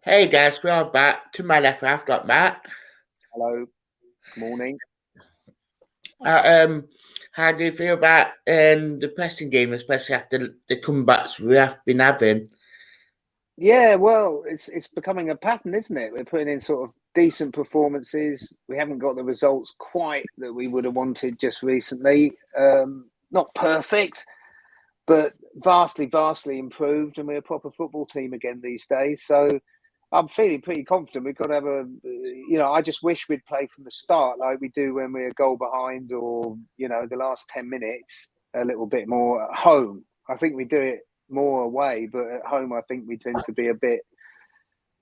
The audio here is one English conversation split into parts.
Hey guys, we are back. To my left, I've got Matt. Hello, morning. Uh, um, how do you feel about the Preston game, especially after the comebacks we have been having? Yeah, well, it's becoming a pattern, isn't it? We're putting in sort of decent performances. We haven't got the results quite that we would have wanted just recently. Not perfect, but vastly improved, and we're a proper football team again these days. So I'm feeling pretty confident. We've got to have I just wish we'd play from the start like we do when we're a goal behind, or the last 10 minutes a little bit more at home. I think we do it more away, but at home I think we tend to be a bit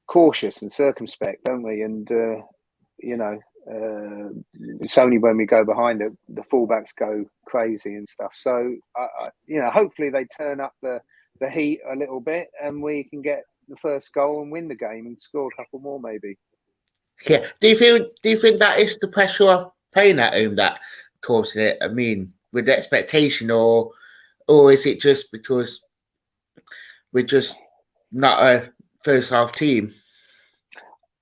cautious and circumspect, don't we? And you know, it's only when we go behind it the fullbacks go crazy and stuff. So hopefully they turn up the heat a little bit, and we can get the first goal and win the game and score a couple more maybe. Yeah, do you think that is the pressure of playing at home that causing it? I mean, with the expectation, or is it just because we're just not a first half team?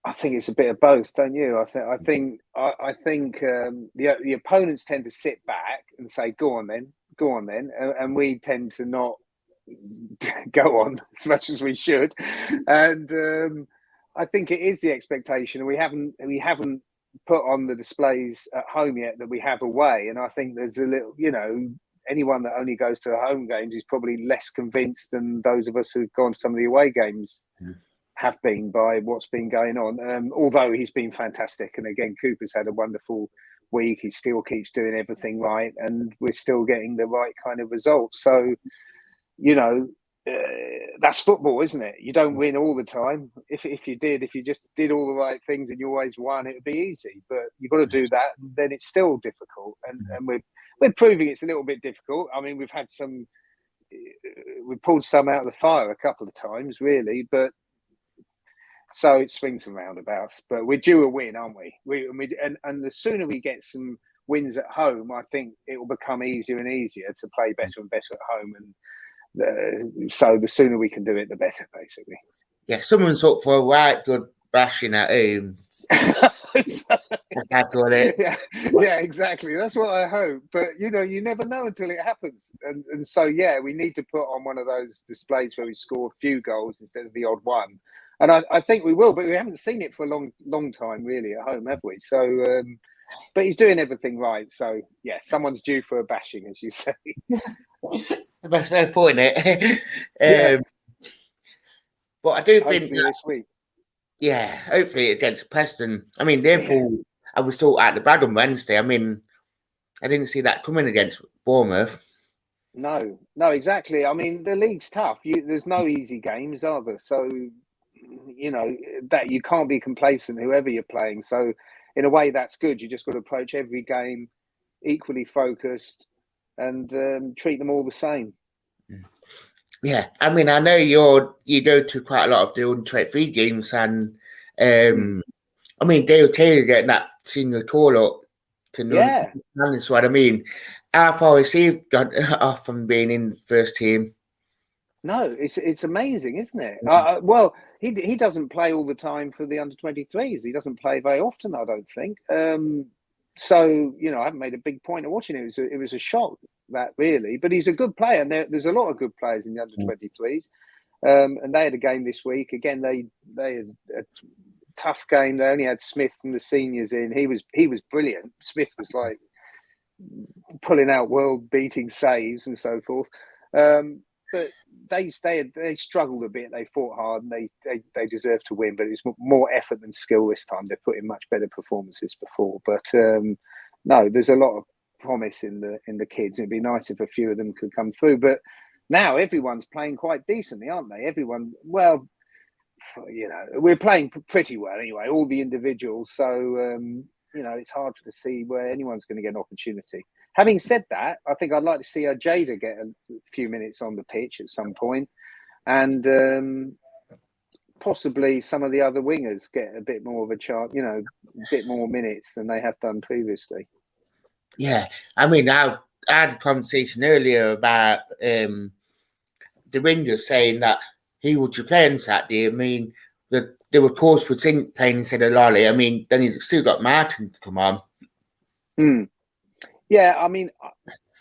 I think it's a bit of both, don't you? I think the opponents tend to sit back and say, "Go on then, go on then," and we tend to not go on as much as we should. And I think it is the expectation. We haven't put on the displays at home yet that we have away, and I think there's a little, anyone that only goes to the home games is probably less convinced than those of us who've gone to some of the away games have been by what's been going on. Although he's been fantastic, and again, Cooper's had a wonderful week. He still keeps doing everything right, and we're still getting the right kind of results. So, you know, that's football, isn't it? You don't win all the time. If you just did all the right things and you always won, it would be easy. But you've got to do that, and then it's still difficult. And we're proving it's a little bit difficult. I mean, we pulled some out of the fire a couple of times, really, but. So it swings and roundabouts, but we're due a win, aren't we? And the sooner we get some wins at home, I think it will become easier and easier to play better and better at home. And so the sooner we can do it, the better, basically. Yeah, someone's up for a right good bashing at home. I got it. yeah, exactly. That's what I hope. But you never know until it happens. And so we need to put on one of those displays where we score a few goals instead of the odd one. And I think we will, but we haven't seen it for a long time, really, at home, have we? So, but he's doing everything right. So, someone's due for a bashing, as you say. That's fair point, it. Yeah. But I do think Hopefully that, this week. yeah, hopefully against Preston. I mean, Liverpool, I was thought at the bad on Wednesday. I mean, I didn't see that coming against Bournemouth. No, exactly. I mean, the league's tough. There's no easy games, are there? So, that you can't be complacent, whoever you're playing. So, in a way, that's good. You just got to approach every game equally focused and treat them all the same. Yeah, I mean, I know you go to quite a lot of the under-23 games, and I mean, Dale Taylor getting that single call up to none. That's what I mean. How far has he gone off from being in the first team? No, it's amazing, isn't it? Well, he doesn't play all the time for the under-23s. He doesn't play very often, I don't think. So I haven't made a big point of watching it. It was a shock, that really. But he's a good player, and there's a lot of good players in the under-23s. And they had a game this week. Again, they had a tough game. They only had Smith from the seniors in. He was brilliant. Smith was like pulling out world-beating saves and so forth. But they struggled a bit. They fought hard, and they deserved to win. But it's more effort than skill this time. They put in much better performances before. But no, there's a lot of promise in the kids. It'd be nice if a few of them could come through. But now everyone's playing quite decently, aren't they? Everyone, well, we're playing pretty well anyway. All the individuals. So it's hard to see where anyone's going to get an opportunity. Having said that, I think I'd like to see Ojeda get a few minutes on the pitch at some point, and possibly some of the other wingers get a bit more of a chance, a bit more minutes than they have done previously. Yeah, I mean, I had a conversation earlier about the Rangers saying that he would play on Saturday. I mean, the there were calls for Zink playing instead of Lolly. I mean, then you still got Martin to come on. Yeah, I mean,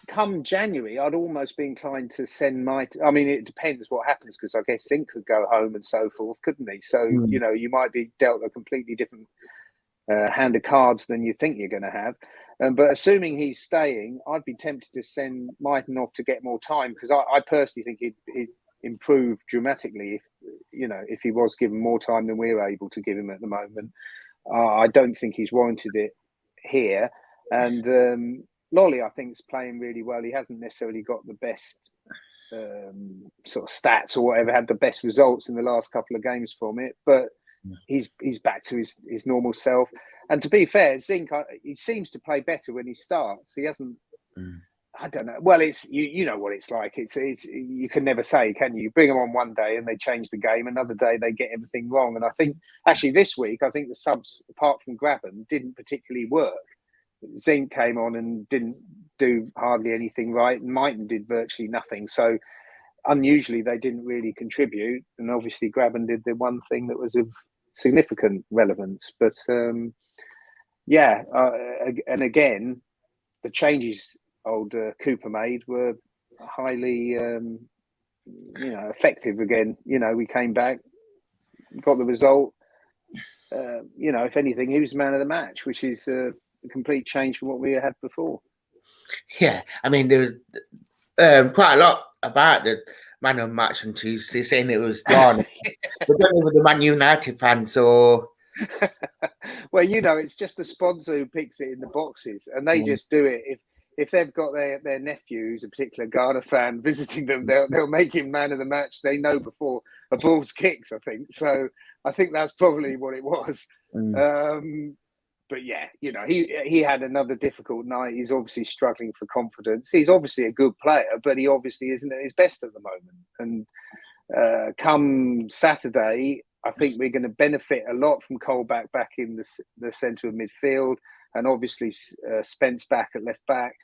come January, I'd almost be inclined to send I mean, it depends what happens, because I guess Zink could go home and so forth, couldn't he? So, you know, you might be dealt a completely different hand of cards than you think you're going to have. But assuming he's staying, I'd be tempted to send Mighton off to get more time, because I personally think he'd improve dramatically if he was given more time than we're able to give him at the moment. I don't think he's warranted it here. And Lolly, I think, is playing really well. He hasn't necessarily got the best sort of stats or whatever, had the best results in the last couple of games from it, but he's back to his normal self. And to be fair, Zink, he seems to play better when he starts. He hasn't. I don't know. Well, it's you know what it's like. It's you can never say, can you? You bring them on one day and they change the game. Another day they get everything wrong. And I think actually this week, I think the subs, apart from Graben, didn't particularly work. Zink came on and didn't do hardly anything right, and Mighton did virtually nothing. So unusually, they didn't really contribute. And obviously, Graben did the one thing that was of significant relevance. But and again, the changes old Cooper made were highly, effective. Again, we came back, got the result. If anything, he was man of the match, which is a complete change from what we had before. Yeah, I mean, there was quite a lot about the man of the match on Tuesday, saying it was John. But then with the Man United fans, or well, it's just the sponsor who picks it in the boxes, and they just do it. If they've got their nephews, a particular Ghana fan, visiting them, they'll make him man of the match. They know before a ball's kicked, I think. So I think that's probably what it was. But yeah, he had another difficult night. He's obviously struggling for confidence. He's obviously a good player, but he obviously isn't at his best at the moment. And come Saturday, I think we're going to benefit a lot from Colback back in the centre of midfield, and obviously Spence back at left back.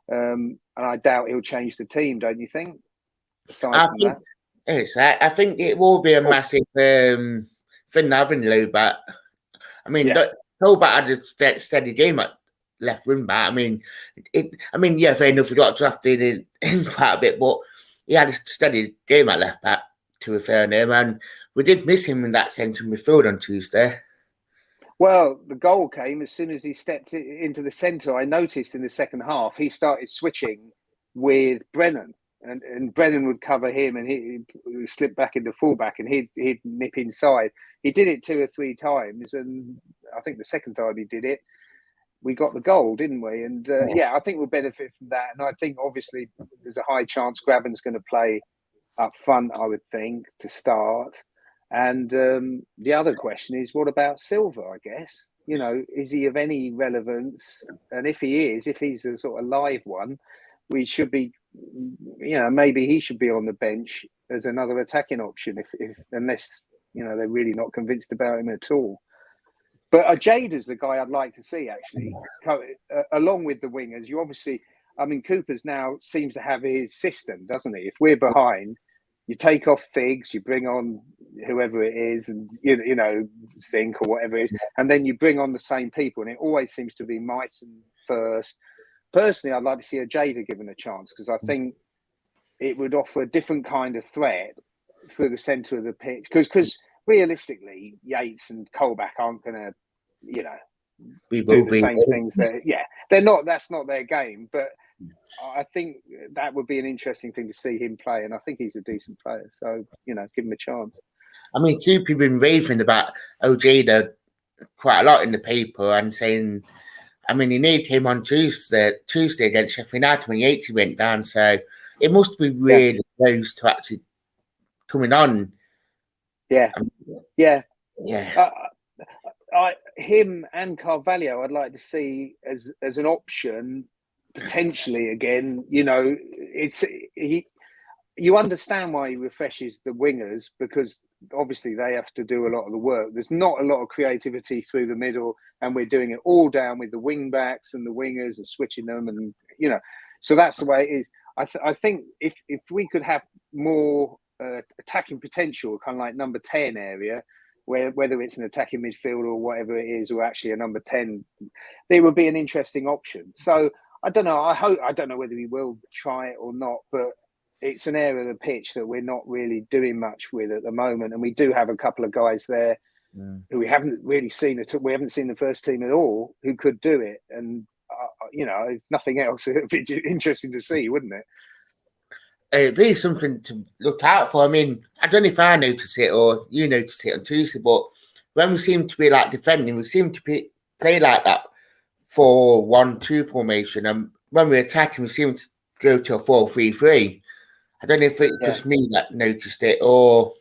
And I doubt he'll change the team, don't you think? Aside from that, yes, I think it will be a massive thing having Lou back. I mean, Colback had a steady game at left wing back. I mean, fair enough, he got drafted in quite a bit, but he had a steady game at left back, to a fair name, and we did miss him in that centre midfield on Tuesday. Well, the goal came as soon as he stepped into the centre. I noticed in the second half he started switching with Brennan, and Brennan would cover him, and he slip back into fullback, and he'd nip inside. He did it 2 or 3 times, and I think the second time he did it, we got the goal, didn't we? And I think we'll benefit from that. And I think obviously there's a high chance Graben's going to play up front, I would think, to start. And the other question is, what about Silva, I guess? Is he of any relevance? And if he's a sort of live one, we should be, maybe he should be on the bench as another attacking option, unless, they're really not convinced about him at all. But Ojeda's the guy I'd like to see, actually, along with the wingers. You obviously, Cooper's now seems to have his system, doesn't he? If we're behind, you take off Figs, you bring on whoever it is, and Zink or whatever it is, and then you bring on the same people, and it always seems to be Mighton first. Personally, I'd like to see Ojeda given a chance, because I think it would offer a different kind of threat through the centre of the pitch. Because realistically, Yates and Colback aren't going to, do the same things. They're not. That's not their game, but I think that would be an interesting thing to see him play, and I think he's a decent player. So, give him a chance. I mean, Cooper's been raving about Ojeda quite a lot in the paper and saying, he needed him on Tuesday against Sheffield United when Yates went down. So it must be really close to actually coming on. Yeah. Him and Carvalho, I'd like to see as an option. Potentially again, you understand why he refreshes the wingers, because obviously they have to do a lot of the work. There's not a lot of creativity through the middle, and we're doing it all down with the wing backs and the wingers and switching them, and so that's the way it is. I think if we could have more attacking potential, kind of like number 10 area, whether it's an attacking midfielder or whatever it is, or actually a number 10, it would be an interesting option. So I don't know. I don't know whether we will try it or not, but it's an area of the pitch that we're not really doing much with at the moment. And we do have a couple of guys there who we haven't really seen. We haven't seen the first team at all who could do it. And, if nothing else, it would be interesting to see, wouldn't it? It'd be something to look out for. I mean, I don't know if I notice it or you notice it on Tuesday, but when we seem to be like defending, we seem to play like that 4-1-2 formation. And when we're attacking, we seem to go to a 4-3-3. I don't know if it's just me that noticed it or...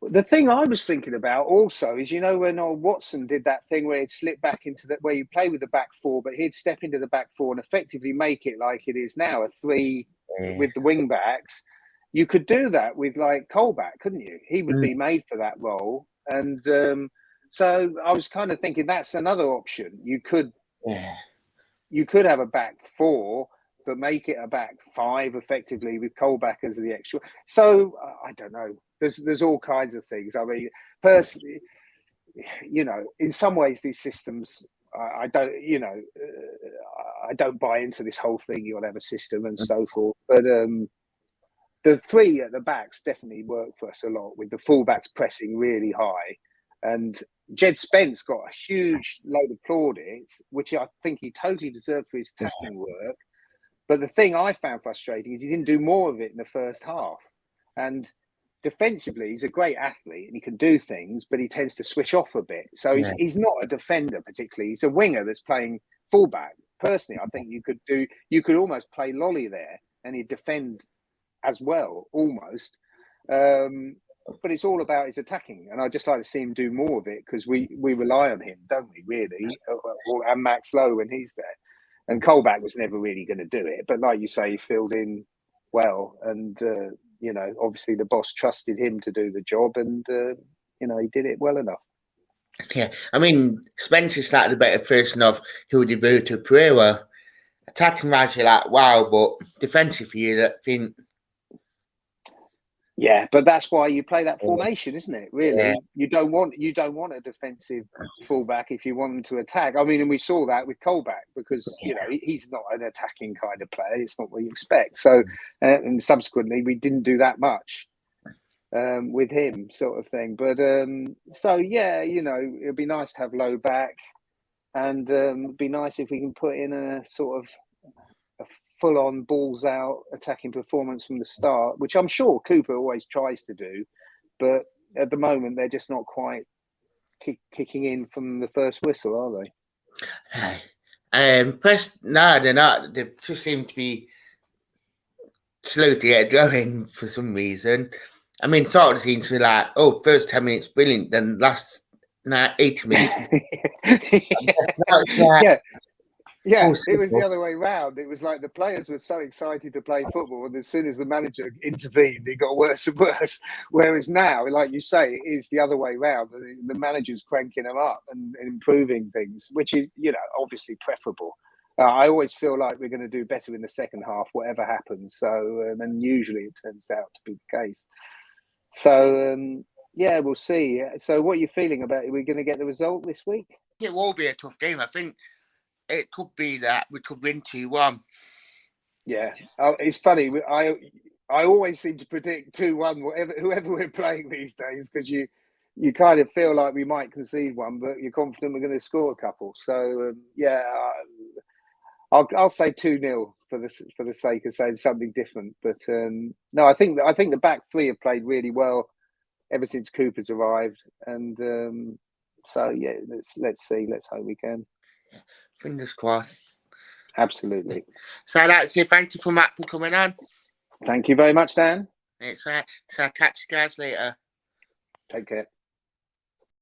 The thing I was thinking about also is, when old Watson did that thing where he'd slip back into where you play with the back four, but he'd step into the back four and effectively make it like it is now, a 3 with the wing backs. You could do that with like Colback, couldn't you? He would be made for that role. And so I was kind of thinking that's another option. You could have a back 4, but make it a back 5 effectively with Colback as the extra. So I don't know. There's all kinds of things. I mean, personally, in some ways these systems, I don't buy into this whole thing. You'll have a system and so forth. But the 3 at the backs definitely work for us a lot, with the fullbacks pressing really high. And Jed Spence got a huge load of plaudits, which I think he totally deserved for his testing work. But the thing I found frustrating is he didn't do more of it in the first half. And defensively, he's a great athlete and he can do things, but he tends to switch off a bit. So he's not a defender particularly. He's a winger that's playing fullback. Personally, I think you could almost play Lolly there and he'd defend as well, almost. But it's all about his attacking, and I'd just like to see him do more of it, because we rely on him, don't we, really? And Max Lowe when he's there. And Colback was never really going to do it. But like you say, he filled in well. And, obviously the boss trusted him to do the job, and, he did it well enough. Yeah, I mean, Spencer started a better version of who debuted to Pereira. Attacking wise, you're like, wow, but defensively, you think... Yeah, but that's why you play that formation, isn't it? Really, you don't want a defensive fullback if you want them to attack. I mean, and we saw that with Colback, because he's not an attacking kind of player. It's not what you expect. So, and subsequently, we didn't do that much with him, sort of thing. But it'd be nice to have Low back, and it'd be nice if we can put in a sort of a full-on balls-out attacking performance from the start, which I'm sure Cooper always tries to do, but at the moment they're just not quite kicking in from the first whistle, are they? No, they're not. They just seem to be slow to get going for some reason. I mean, sort of seems to be like, first 10 minutes brilliant, then last 80 minutes. Yeah, it was the other way round. It was like the players were so excited to play football, and as soon as the manager intervened, it got worse and worse. Whereas now, like you say, it is the other way round. The manager's cranking them up and improving things, which is, obviously preferable. I always feel like we're going to do better in the second half, whatever happens. So, and usually it turns out to be the case. So, we'll see. So what are you feeling about it? Are we going to get the result this week? It will be a tough game, I think. It could be that we could win 2-1. Yeah, it's funny. I always seem to predict 2-1, whoever we're playing these days, because you kind of feel like we might concede one, but you're confident we're going to score a couple. So I'll say 2-0 for the sake of saying something different. But no, I think the back 3 have played really well ever since Cooper's arrived, and let's see. Let's hope we can. Fingers crossed. Absolutely. So that's it. Thank you for Matt for coming on. Thank you very much, Dan. It's so I'll catch you guys later. Take care.